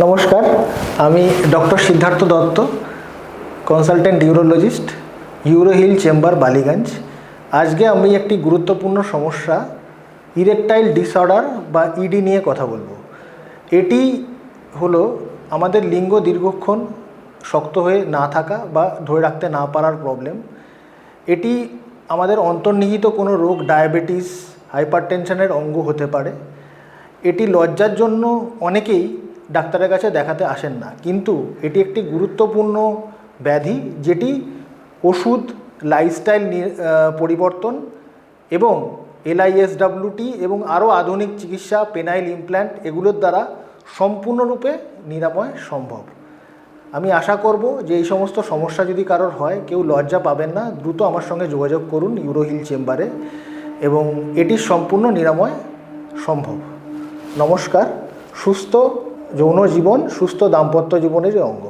নমস্কার, আমি doctor Siddhartha Dutta, consultant urologist, Urohill chamber, Ballygunge. আজকে আমি একটি গুরুত্বপূর্ণ সমস্যা ইরেকটাইল ডিসঅর্ডার বা ইডি নিয়ে কথা বলবো। এটি হলো আমাদের লিঙ্গ দীর্ঘক্ষণ শক্ত হয়ে না থাকা বা ধরে রাখতে না পারার প্রবলেম। এটি আমাদের অন্তর্নিহিত কোনো রোগ, ডায়াবেটিস, হাইপারটেনশনের অঙ্গ হতে পারে। এটি লজ্জার জন্য অনেকেই ডাক্তারের কাছে দেখাতে আসেন না, কিন্তু এটি একটি গুরুত্বপূর্ণ ব্যাধি যেটি ওষুধ, লাইফস্টাইল পরিবর্তন এবং LISWT এবং আরও আধুনিক চিকিৎসা, পেনাইল ইমপ্ল্যান্ট, এগুলোর দ্বারা সম্পূর্ণরূপে নিরাময় সম্ভব। আমি আশা করব যে এই সমস্ত সমস্যা যদি কারোর হয়, কেউ লজ্জা পাবেন না, দ্রুত আমার সঙ্গে যোগাযোগ করুন ইউরোহিল চেম্বারে এবং এটির সম্পূর্ণ নিরাময় সম্ভব। নমস্কার। সুস্থ যৌন জীবন সুস্থ দাম্পত্য জীবনের অঙ্গ।